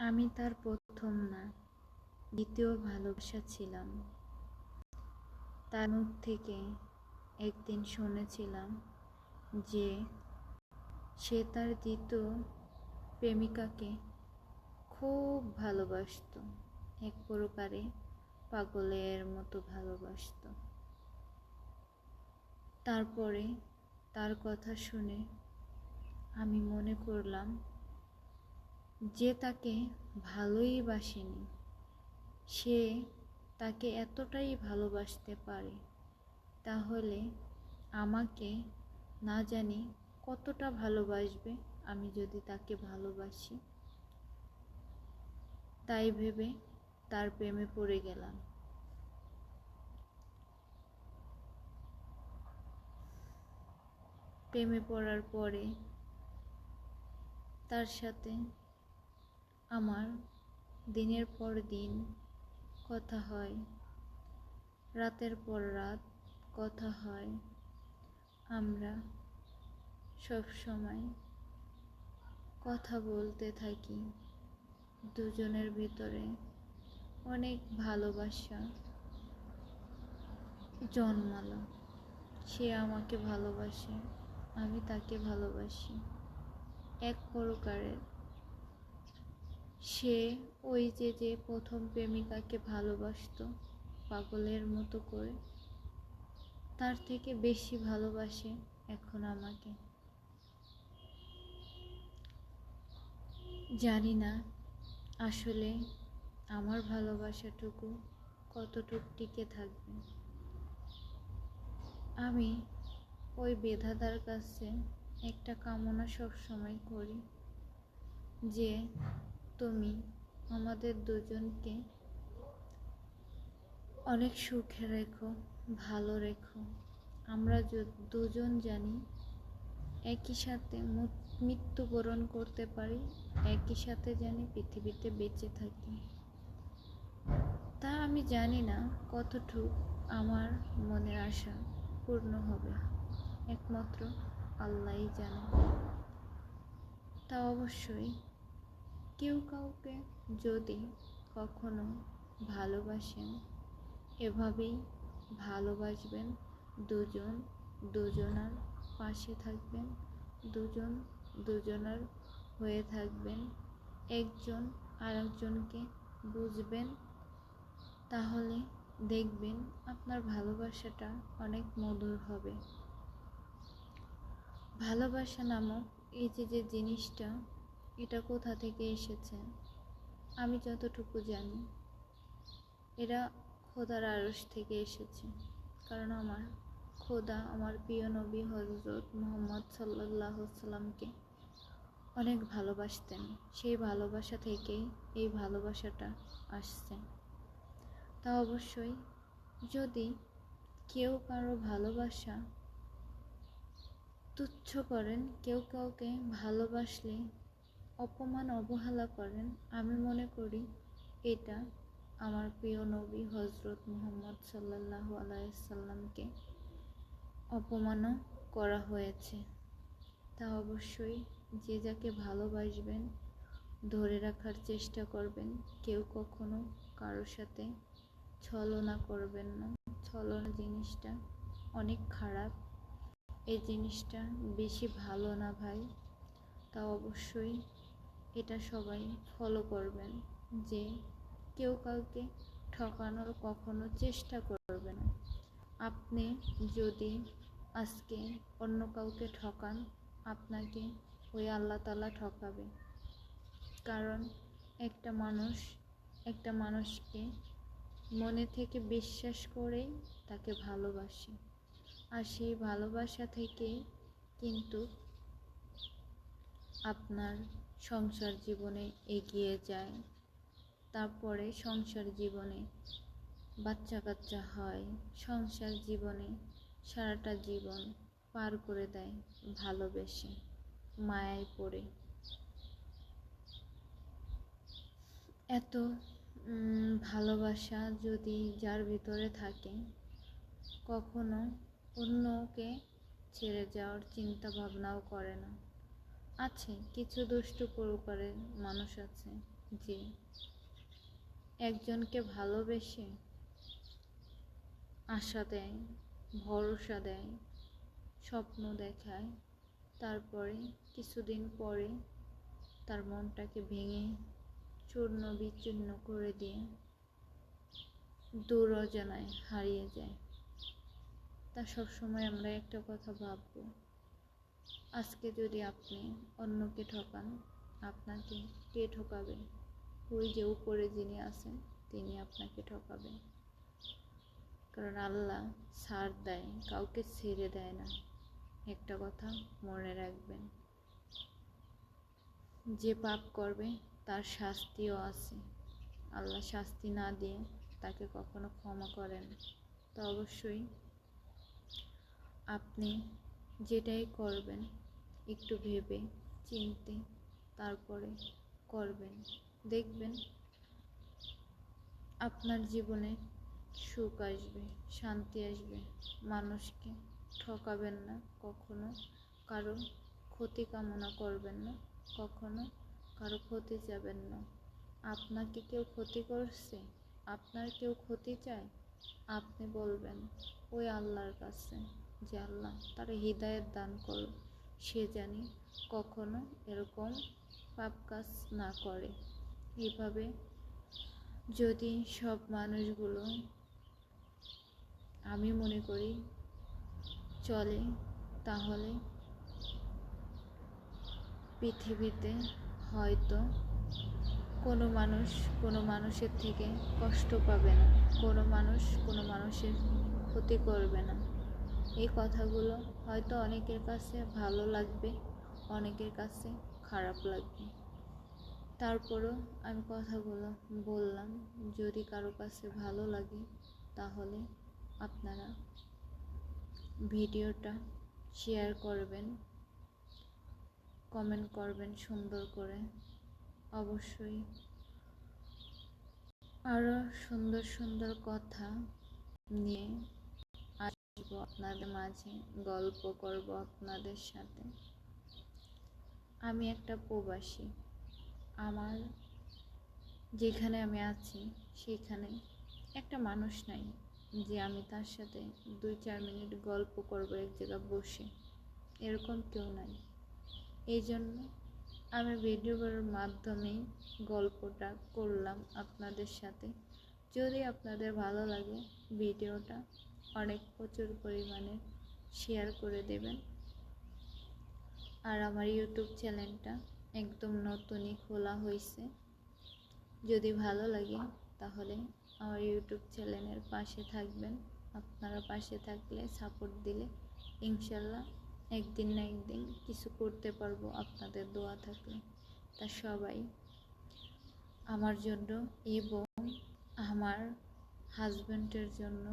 আমি তার প্রথম না, দ্বিতীয় ভালোবাসা ছিলাম। তার মুখ থেকে একদিন শুনেছিলাম যে সে তার দ্বিতীয় প্রেমিকাকে খুব ভালোবাসতো, এক প্রকারে পাগলের মতো ভালোবাসতো। তারপরে তার কথা শুনে আমি মনে করলাম যে তাকে ভালোই বাসেনি, সে তাকে এতটাই ভালোবাসতে পারে, তাহলে আমাকে না জানি কতটা ভালোবাসবে আমি যদি তাকে ভালোবাসি। তাই ভেবে তার প্রেমে পড়ে গেলাম। প্রেমে পড়ার পরে তার সাথে আমার দিনের পর দিন কথা হয়, রাতের পর রাত কথা হয়। আমরা সব সময় কথা বলতে থাকি। দুজনের ভিতরে অনেক ভালোবাসা জন্মালো। সে আমাকে ভালোবাসে, আমি তাকে ভালোবাসি। এক প্রকারের সে ওই যে প্রথম প্রেমিকাকে ভালোবাসতো পাগলের মতো করে, তার থেকে বেশি ভালোবাসে এখন আমাকে। জানি না আসলে আমার ভালোবাসাটুকু কতটুকু টিকে থাকবে। আমি ওই বিধাতার কাছে একটা কামনা সবসময় করি যে তুমি আমাদের দুজনকে অনেক সুখে রেখো, ভালো রেখো। আমরা দুজন জানি একই সাথে মৃত্যুবরণ করতে পারি, একই সাথে জানি পৃথিবীতে বেঁচে থাকি। তা আমি জানি না কতটুক আমার মনের আশা পূর্ণ হবে, একমাত্র আল্লাহই জানে। তা অবশ্যই কেউ কাউকে যদি কখনো ভালোবাসেন, এভাবেই ভালোবাসবেন। দুজন দুজনার পাশে থাকবেন, দুজন দুজনার হয়ে থাকবেন, একজন আরেকজনকে বুঝবেন। তাহলে দেখবেন আপনার ভালোবাসাটা অনেক মধুর হবে। ভালোবাসা নামক এই যে জিনিসটা, এটা কোথা থেকে এসেছে আমি যতটুকু জানি, এরা খোদার আরশ থেকে এসেছে। কারণ আমার খোদা আমার প্রিয় নবী হযরত মুহাম্মদ সাল্লাল্লাহু আলাইহি সাল্লামকে অনেক ভালোবাসতেন। সেই ভালোবাসা থেকেই এই ভালোবাসাটা আসছে। তা অবশ্যই যদি কেউ কারো ভালোবাসা তুচ্ছ করেন, কেউ কাউকে ভালোবাসলে অপমান অবহেলা করেন, আমি মনে করি এটা আমার প্রিয় নবী হযরত মুহাম্মদ সাল্লাল্লাহু আলাইহি সাল্লামকে অপমানও করা হয়েছে। তা অবশ্যই যে যাকে ভালোবাসবেন ধরে রাখার চেষ্টা করবেন। কেউ কখনো কারোর সাথে ছলনা করবেন না। ছলনা জিনিসটা অনেক খারাপ, এই জিনিসটা বেশি ভালো না ভাই। তা অবশ্যই এটা সবাই ফলো করবেন যে কেউ কাউকে ঠকানোর কখনো চেষ্টা করবে না। আপনি যদি আজকে অন্য কাউকে ঠকান, আপনাকে ওই আল্লাহ তাআলা ঠকাবে। কারণ একটা মানুষকে মনে থেকে বিশ্বাস করেই তাকে ভালোবাসে, আর সেই ভালোবাসা থেকে কিন্তু আপনার সংসার জীবনে এগিয়ে যায়। তারপরে সংসার জীবনে বাচ্চা কাচ্চা হয়, সংসার জীবনে সারাটা জীবন পার করে দেয় ভালোবেসে, মায়ায় পড়ে। এত ভালোবাসা যদি যার ভিতরে থাকে, কখনো অন্যকে ছেড়ে যাওয়ার চিন্তা ভাবনাও করে না। আছে কিছু দুষ্ট প্রকারের মানুষ আছে যে একজনকে ভালোবেসে আশা দেয়, ভরসা দেয়, স্বপ্ন দেখায়, তারপরে কিছুদিন পরে তার মনটাকে ভেঙে চূর্ণ বিচূর্ণ করে দিয়ে দূর অজানায় হারিয়ে যায়। তা সবসময় আমরা একটা কথা ভাববো, আজকে যদি আপনি অন্যকে ঠকান, আপনাকে কে ঠকাবে? ওই যে উপরে যিনি আছেন তিনি আপনাকে ঠকাবেন। কারণ আল্লাহ ছাড় দেয়, কাউকে ছেড়ে দেয় না। একটা কথা মনে রাখবেন, যে পাপ করবে তার শাস্তিও আছে। আল্লাহ শাস্তি না দিয়ে তাকে কখনো ক্ষমা করেন। তো অবশ্যই আপনি যেটাই করবেন একটু ভেবে চিন্তে তারপরে করবেন, দেখবেন আপনার জীবনে সুখ আসবে, শান্তি আসবে। মানুষকে ঠকাবেন না কখনো, কারো ক্ষতি কামনা করবেন না, কখনো কারো ক্ষতি চাবেন না। আপনাকে কেউ ক্ষতি করছে, আপনার কেউ ক্ষতি চায়, আপনি বলবেন ওই আল্লাহর কাছে যে আল্লাহ তার হৃদায়ত দান করো, সে জানি কখনো এরকম পাপ কাজ না করে। এভাবে যদি সব মানুষগুলো আমি মনে করি চলে, তাহলে পৃথিবীতে হয়তো কোনো মানুষের থেকে কষ্ট পাবে না, কোনো মানুষের ক্ষতি করবে না। এই কথাগুলো হয়তো অনেকের কাছে ভালো লাগবে, অনেকের কাছে খারাপ লাগবে, তারপরও আমি কথাগুলো বললাম। যদি কারো কাছে ভালো লাগে তাহলে আপনারা ভিডিওটা শেয়ার করবেন, কমেন্ট করবেন সুন্দর করে। অবশ্যই আরও সুন্দর সুন্দর কথা নিয়ে আসবো আপনাদের মাঝে, গল্প করব আপনাদের সাথে। আমি একটা প্রবাসী, আমার যেখানে আমি আছি সেখানে একটা মানুষ নাই যে আমি তার সাথে 2-4 মিনিট গল্প করবো এক জায়গায় বসে, এরকম কেউ নাই। এই জন্য আমি ভিডিওর মাধ্যমেই গল্পটা করলাম আপনাদের সাথে। যদি আপনাদের ভালো লাগে ভিডিওটা প্রচুর পরিমাণে শেয়ার করে দেবেন। আর আমার ইউটিউব চ্যানেলটা একদম নতুনই খোলা হয়েছে, যদি ভালো লাগে তাহলে আমার ইউটিউব চ্যানেলের পাশে থাকবেন। আপনারা পাশে থাকলে, সাপোর্ট দিলে ইনশাল্লাহ একদিন না একদিন কিছু করতে পারবো আপনাদের দোয়া থাকলে। তা সবাই আমার জন্য এবং আমার হাজব্যান্ডের জন্য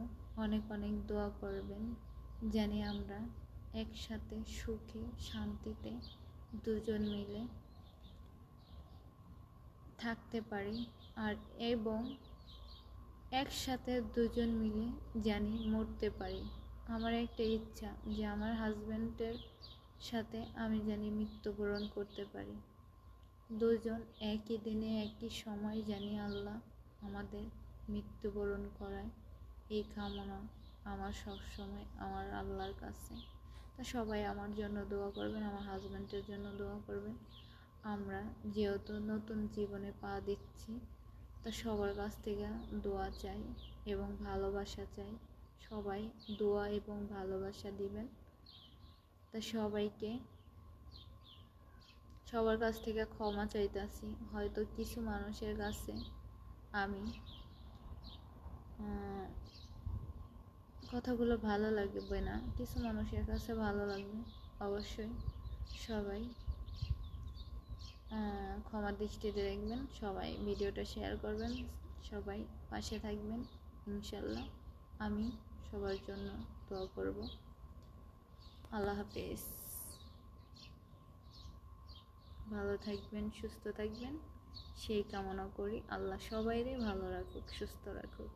অনেক অনেক দোয়া করবেন, জানি আমরা একসাথে সুখে শান্তিতে দুজন মিলে থাকতে পারি, আর এবং একসাথে দুজন মিলে জানি মরতে পারি। আমার একটা ইচ্ছা যে আমার হাজব্যান্ডের সাথে আমি জানি মৃত্যুবরণ করতে পারি। দুজন একই দিনে একই সময় জানি আল্লাহ আমাদের মৃত্যুবরণ করায়, এই কামনা আমার সবসময় আমার আল্লাহর কাছে। তা সবাই আমার জন্য দোয়া করবেন, আমার হাজব্যান্ডের জন্য দোয়া করবেন। আমরা যেহেতু নতুন জীবনে পা দিচ্ছি, তা সবার কাছ থেকে দোয়া চাই এবং ভালোবাসা চাই। সবাই দোয়া এবং ভালোবাসা দিবেন। তা সবার কাছ থেকে ক্ষমা চাইতেছি। হয়তো কিছু মানুষের কাছে আমি কথাগুলো ভালো লাগবে না, কিছু মানুষের কাছে ভালো লাগবে। অবশ্যই সবাই ক্ষমার দৃষ্টিতে দেখবেন, সবাই ভিডিওটা শেয়ার করবেন, সবাই পাশে থাকবেন। ইনশাল্লাহ আমি সবার জন্য দোয়া করব। আল্লাহ হাফেজ। ভালো থাকবেন, সুস্থ থাকবেন সেই কামনা করি। আল্লাহ সবাইরে ভালো রাখুক, সুস্থ রাখুক।